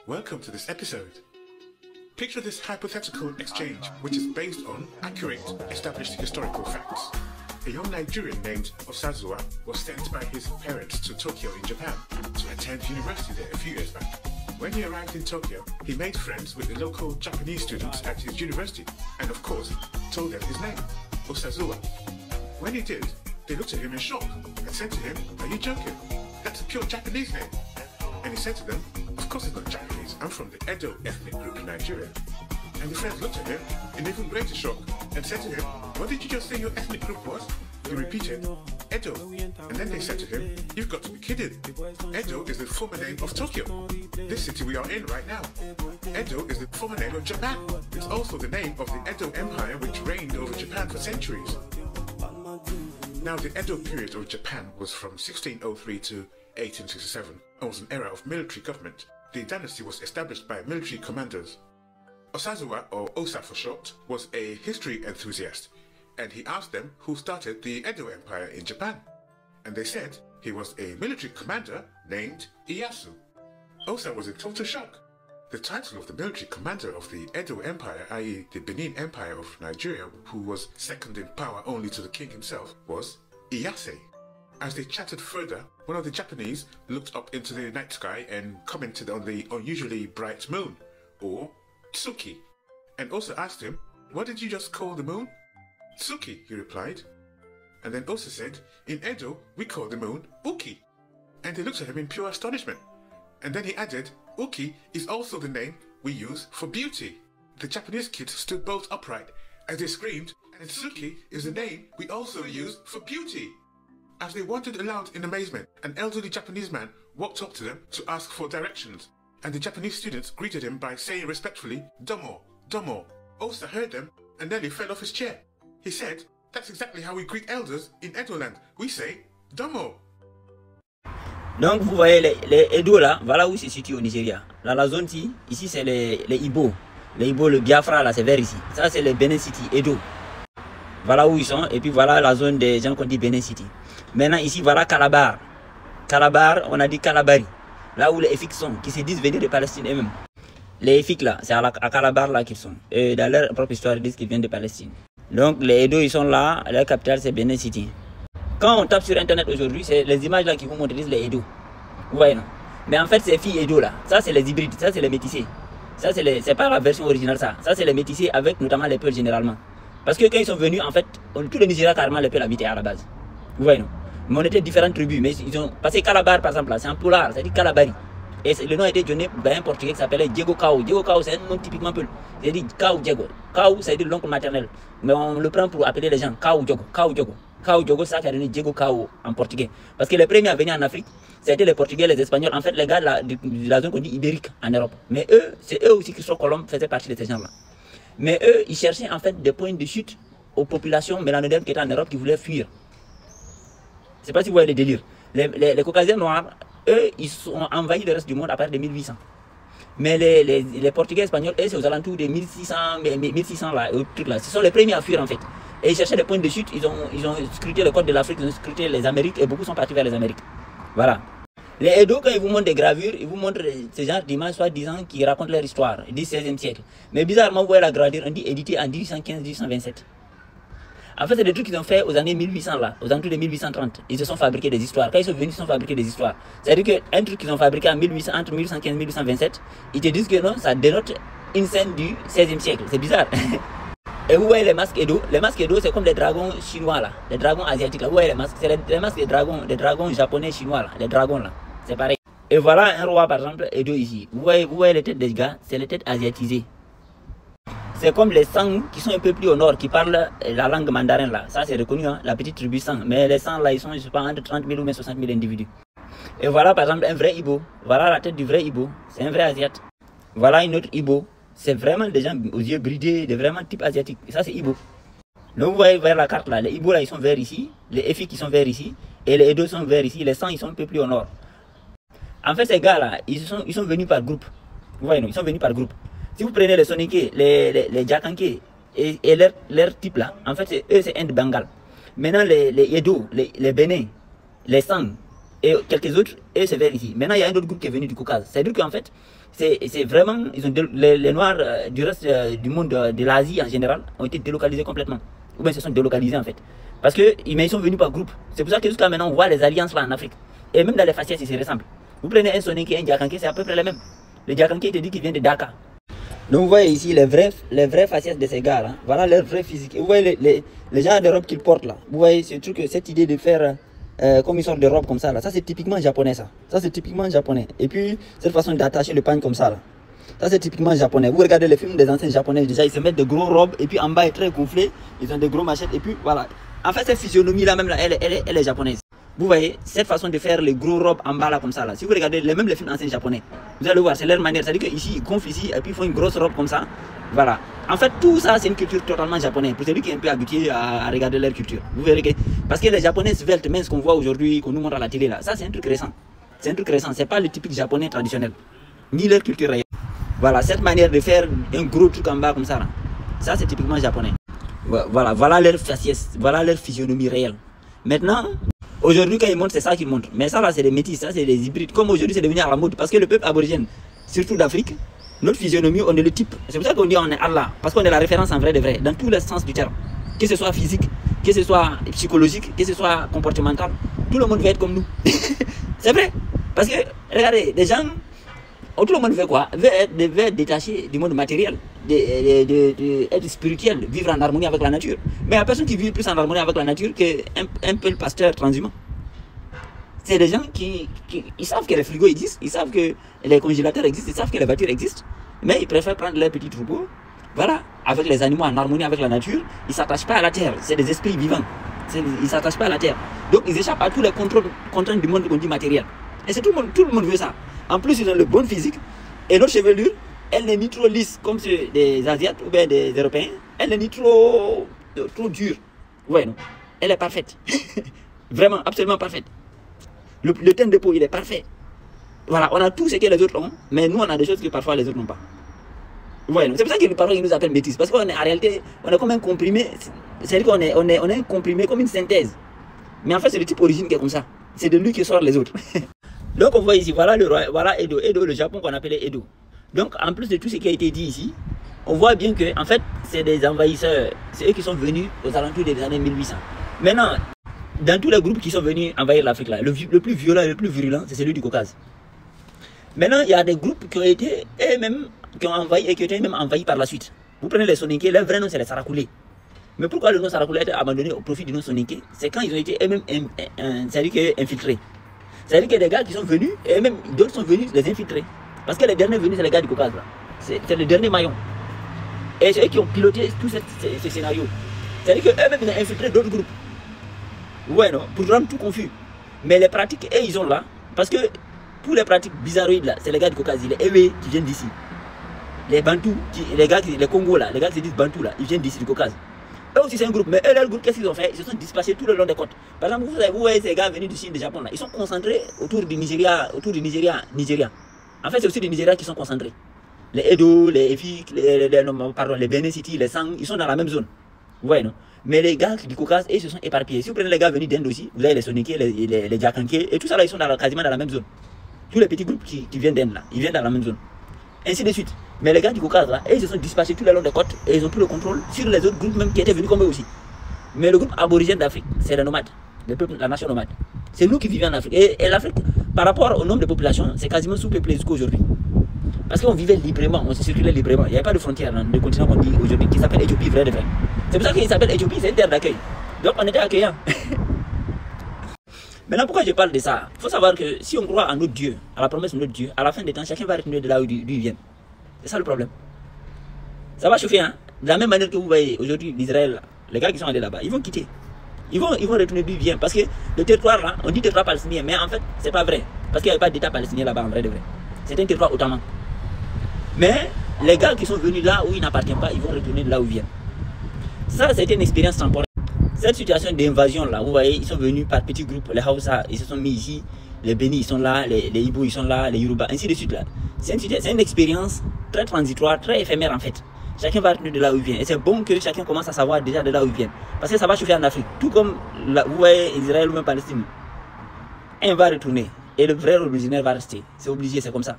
Welcome to this episode. Picture this hypothetical exchange which is based on accurate, established historical facts. A young Nigerian named Osazuwa was sent by his parents to Tokyo in Japan to attend university there a few years back. When he arrived in Tokyo, he made friends with the local Japanese students at his university and of course told them his name, Osazuwa. When he did, they looked at him in shock and said to him, "Are you joking? That's a pure Japanese name." And he said to them, "Of course it's not Japanese, I'm from the Edo ethnic group in Nigeria." And the friends looked at him in even greater shock and said to him, "What did you just say your ethnic group was?" He repeated, "Edo." And then they said to him, "You've got to be kidding. Edo is the former name of Tokyo, this city we are in right now. Edo is the former name of Japan. It's also the name of the Edo Empire which reigned over Japan for centuries." Now, the Edo period of Japan was from 1603 to 1867 and was an era of military government. The dynasty was established by military commanders. Osazuwa, or Osa for short, was a history enthusiast, and he asked them who started the Edo Empire in Japan. And they said he was a military commander named Ieyasu. Osa was in total shock. The title of the military commander of the Edo Empire, i.e. the Benin Empire of Nigeria, who was second in power only to the king himself, was Iyase. As they chatted further, one of the Japanese looked up into the night sky and commented on the unusually bright moon, or Tsuki, and also asked him, "What did you just call the moon?" "Tsuki," he replied. And then Osa said, "In Edo, we call the moon Uki." And they looked at him in pure astonishment. And then he added, "Uki is also the name we use for beauty." The Japanese kids stood bolt upright as they screamed, "And Tsuki is the name we also use for beauty." As they wondered aloud in amazement, an elderly Japanese man walked up to them to ask for directions, and the Japanese students greeted him by saying respectfully, "Domo, domo." Osa heard them and nearly fell off his chair. He said, "That's exactly how we greet elders in Edoland. We say, domo." Donc vous voyez les Edo là, voilà où c'est situé au Nigeria. Dans la zone ici c'est les Ibo. Les Ibo, le Biafra là, c'est vers ici. Ça c'est les Benin City, Edo. Voilà où ils sont. Et puis voilà la zone des gens qu'on dit Benin City. Maintenant ici voilà Calabar. Calabar, on a dit Calabari. Là où les Efik sont, qui se disent venir de Palestine eux-mêmes. Les Efik là, c'est à Calabar là qu'ils sont. Et dans leur propre histoire, ils disent qu'ils viennent de Palestine. Donc les Edo ils sont là, leur capitale c'est Benin City. Quand on tape sur internet aujourd'hui, c'est les images là qui vous montrent les Edo. Vous voyez non? Mais en fait ces filles Edo là, ça c'est les hybrides, ça c'est les métissés. Ça c'est pas la version originale ça. Ça c'est les métissés avec notamment les Peuls généralement. Parce que quand ils sont venus en fait, tout le Nigeria carrément les Peuls habitaient à la base. Vous voyez non? Mais on était différentes tribus, mais ils ont passé Calabar par exemple là, c'est un polar, ça dit Calabari. Et le nom a été donné par un portugais qui s'appelait Diego Cao. Diego Cao c'est un nom typiquement Peul. C'est dit Cao Diego. Cao ça veut dire l'oncle maternel. Mais on le prend pour appeler les gens Cao Diego. Cao Diego. Cao Diogo, ça qui a donné Diego Cao en portugais. Parce que les premiers à venir en Afrique, c'était les Portugais, les Espagnols, en fait les gars de la zone qu'on dit ibérique en Europe. Mais eux, c'est eux aussi, Christophe Colomb faisait partie de ces gens-là. Mais eux, ils cherchaient en fait des points de chute aux populations mélanodermes qui étaient en Europe qui voulaient fuir. Je ne sais pas si vous voyez les délires. Les Caucasiens noirs, eux, ils sont envahis le reste du monde à partir de 1800. Mais les Portugais espagnols, eux, c'est aux alentours de 1600 là, trucs là. Ce sont les premiers à fuir en fait. Et ils cherchaient des points de chute, ils ont scruté le côte de l'Afrique, ils ont scruté les Amériques et beaucoup sont partis vers les Amériques. Voilà. Les Edo, quand ils vous montrent des gravures, ils vous montrent ce genre d'images soi-disant qui racontent leur histoire, du XVIe siècle. Mais bizarrement, vous voyez la gravure, on dit édité en 1815-1827. En fait, c'est des trucs qu'ils ont fait aux années 1800 là, aux alentours de 1830. Ils se sont fabriqués des histoires. Quand ils sont venus, ils se sont fabriqués des histoires. C'est-à-dire qu'un truc qu'ils ont fabriqué entre 1815 et 1827, ils te disent que non, ça dénote une scène du XVIe siècle. C'est bizarre. Et vous voyez les masques Edo c'est comme les dragons chinois là, les dragons asiatiques là, vous voyez les masques, c'est les masques des dragons japonais chinois là, les dragons là, c'est pareil. Et voilà un roi par exemple Edo ici, vous voyez les têtes des gars, c'est les têtes asiatisées. C'est comme les Sang qui sont un peu plus au nord, qui parlent la langue mandarin là, ça c'est reconnu hein, la petite tribu Sang, mais les Sang là ils sont je sais pas entre 30 000 ou 60 000 individus. Et voilà par exemple un vrai Ibo, voilà la tête du vrai Ibo, c'est un vrai asiate. Voilà une autre Ibo. C'est vraiment des gens aux yeux bridés, de vraiment type asiatique. Et ça, c'est Ibo. Donc, vous voyez vers la carte là, les Ibo là, ils sont vers ici. Les Efik, ils sont vers ici. Et les Edo sont vers ici. Les Sang, ils sont un peu plus au nord. En fait, ces gars là, ils sont venus par groupe. Vous voyez, non, ils sont venus par groupe. Si vous prenez les Soninké, les Djakanké et leur type là, en fait, eux, c'est Inde Bengal. Maintenant, les Edo, les Bénin, les Sang et quelques autres, eux, c'est vers ici. Maintenant, il y a un autre groupe qui est venu du Caucase. C'est-à-dire qu'en fait, C'est vraiment, les Noirs du reste du monde de l'Asie en général ont été délocalisés complètement. Ou bien se sont délocalisés en fait. Parce que ils sont venus par groupe. C'est pour ça que jusqu'à maintenant on voit les alliances là en Afrique. Et même dans les faciès, ils se ressemblent. Vous prenez un Soninké et un Diakanké, c'est à peu près les mêmes. Le Diakanké te dit qu'il vient de Dakar. Donc vous voyez ici les vrais faciès de ces gars là. Voilà leur vrai physique. Et vous voyez les genres de robes qu'ils portent là. Vous voyez ce truc, cette idée de faire comme une sorte de robe comme ça là. Ça c'est typiquement japonais ça. Ça c'est typiquement japonais. Et puis cette façon d'attacher le pagne comme ça là. Ça c'est typiquement japonais. Vous regardez les films des anciens japonais, déjà ils se mettent de gros robes et puis en bas est très gonflé. Ils ont des gros machettes et puis voilà. En fait cette physionomie là même là, elle est japonaise. Vous voyez cette façon de faire les gros robes en bas là comme ça là. Si vous regardez même les films anciens japonais, vous allez voir, c'est leur manière. C'est-à-dire qu'ici ils gonflent ici et puis ils font une grosse robe comme ça. Voilà. En fait tout ça c'est une culture totalement japonaise. Pour celui qui est un peu habitué à regarder leur culture. Vous verrez que parce que les japonais sveltes, même ce qu'on voit aujourd'hui, qu'on nous montre à la télé là, ça c'est un truc récent. C'est un truc récent. C'est pas le typique japonais traditionnel. Ni leur culture réelle. Voilà, cette manière de faire un gros truc en bas comme ça là. Ça c'est typiquement japonais. Voilà leur faciès, voilà leur physionomie réelle. Maintenant, aujourd'hui quand ils montrent, c'est ça qu'ils montrent. Mais ça là c'est des métis, ça c'est des hybrides. Comme aujourd'hui c'est devenu à la mode. Parce que le peuple aborigène, surtout d'Afrique, notre physionomie, on est le type. C'est pour ça qu'on dit on est Allah. Parce qu'on est la référence en vrai de vrai, dans tous les sens du terme. Que ce soit physique, que ce soit psychologique, que ce soit comportemental. Tout le monde veut être comme nous. C'est vrai. Parce que, regardez, des gens, tout le monde veut quoi? Veut être détaché du monde matériel, être spirituel, vivre en harmonie avec la nature. Mais il n'y a personne qui vit plus en harmonie avec la nature qu'un peu le pasteur transhumant. C'est des gens qui ils savent que les frigos existent, ils savent que les congélateurs existent, ils savent que les voitures existent, mais ils préfèrent prendre leurs petits troupeaux, voilà, avec les animaux en harmonie avec la nature. Ils ne s'attachent pas à la terre, c'est des esprits vivants, ils ne s'attachent pas à la terre. Donc ils échappent à tous les contraintes du monde qu'on dit matériel. Et c'est tout le monde veut ça. En plus, ils ont le bon physique et notre chevelure, elle n'est ni trop lisse comme ceux des Asiates ou bien des Européens, elle n'est ni trop dure. Ouais, non, elle est parfaite. Vraiment, absolument parfaite. Le teint de peau, il est parfait. Voilà, on a tout ce que les autres ont, mais nous, on a des choses que parfois les autres n'ont pas. Ouais, c'est pour ça que parfois ils nous appellent métis, parce qu'en réalité, on est comme un comprimé, c'est-à-dire qu'on est un comprimé comme une synthèse. Mais en fait, c'est le type origine qui est comme ça. C'est de lui qui sort les autres. Donc, on voit ici, voilà Edo. Edo, le Japon qu'on appelait Edo. Donc, en plus de tout ce qui a été dit ici, on voit bien que, en fait, c'est des envahisseurs. C'est eux qui sont venus aux alentours des années 1800. Maintenant, dans tous les groupes qui sont venus envahir l'Afrique, là, le plus violent et le plus virulent, c'est celui du Caucase. Maintenant, il y a des groupes qui ont été eux-mêmes, qui ont envahi et qui ont été même envahis par la suite. Vous prenez les Soninké, leur vrai nom c'est les Sarakoulés. Mais pourquoi le nom Sarakoulé a été abandonné au profit du nom Soninké? C'est quand ils ont été eux-mêmes infiltrés. C'est-à-dire qu'il y a des gars qui sont venus et même d'autres sont venus les infiltrer. Parce que les derniers venus, c'est les gars du Caucase. C'est le dernier maillon. Et c'est eux qui ont piloté tout ce scénario. C'est-à-dire qu'eux-mêmes ils ont infiltré d'autres groupes. Ouais, non, pour rendre tout confus. Mais les pratiques, eux, ils sont là. Parce que pour les pratiques bizarroïdes, là, c'est les gars du Caucase, les Ewe qui viennent d'ici. Les Bantous, les Congos, là, les gars qui se disent Bantous, là, ils viennent d'ici, du Caucase. Eux aussi, c'est un groupe. Mais eux, leur groupe, qu'est-ce qu'ils ont fait? Ils se sont dispatchés tout le long des côtes. Par exemple, vous voyez ces gars venus du Chine, du Japon, là, ils sont concentrés autour du Nigeria. En fait, c'est aussi du Nigeria qui sont concentrés. Les Edo, les Efik, les Benin City, les Sang, ils sont dans la même zone. Ouais, non? Mais les gars du Caucase, ils se sont éparpillés. Si vous prenez les gars venus d'Inde aussi, vous avez les Soninké, les Diakanké, et tout ça là, ils sont quasiment dans la même zone. Tous les petits groupes qui viennent d'Inde là, ils viennent dans la même zone. Ainsi de suite. Mais les gars du Caucase là, ils se sont dispatchés tout le long des côtes et ils ont pris le contrôle sur les autres groupes même qui étaient venus comme eux aussi. Mais le groupe aborigène d'Afrique, c'est les nomades, le peuple, la nation nomade. C'est nous qui vivons en Afrique. Et l'Afrique, par rapport au nombre de populations, c'est quasiment sous-peuplé jusqu'à aujourd'hui. Parce qu'on vivait librement, on se circulait librement. Il n'y avait pas de frontière dans le continent qu'on dit aujourd'hui, qui s'appelle Éthiopie, vrai de vrai. C'est pour ça qu'il s'appelle Éthiopie, c'est une terre d'accueil. Donc on était accueillants. Maintenant, pourquoi je parle de ça? Il faut savoir que si on croit en notre Dieu, à la promesse de notre Dieu, à la fin des temps, chacun va retourner de là où il vient. C'est ça le problème. Ça va chauffer, hein? De la même manière que vous voyez aujourd'hui l'Israël, les gars qui sont allés là-bas, ils vont quitter. Ils vont retourner d'où ils viennent. Parce que le territoire là, on dit territoire palestinien, mais en fait, c'est pas vrai. Parce qu'il n'y avait pas d'état palestinien là-bas en vrai de vrai. C'est un territoire ottoman. Mais les gars qui sont venus là où ils n'appartiennent pas, ils vont retourner de là où ils viennent. Ça, c'était une expérience temporaire. Cette situation d'invasion là, vous voyez, ils sont venus par petits groupes. Les Hausa, ils se sont mis ici. Les Bénis, ils sont là. Les Ibo, ils sont là. Les Yoruba, ainsi de suite là. C'est une expérience très transitoire, très éphémère en fait. Chacun va retourner de là où il vient. Et c'est bon que chacun commence à savoir déjà de là où il vient. Parce que ça va chauffer en Afrique. Tout comme vous voyez Israël ou même Palestine. Un va retourner. Et le vrai originaire va rester. C'est obligé, c'est comme ça.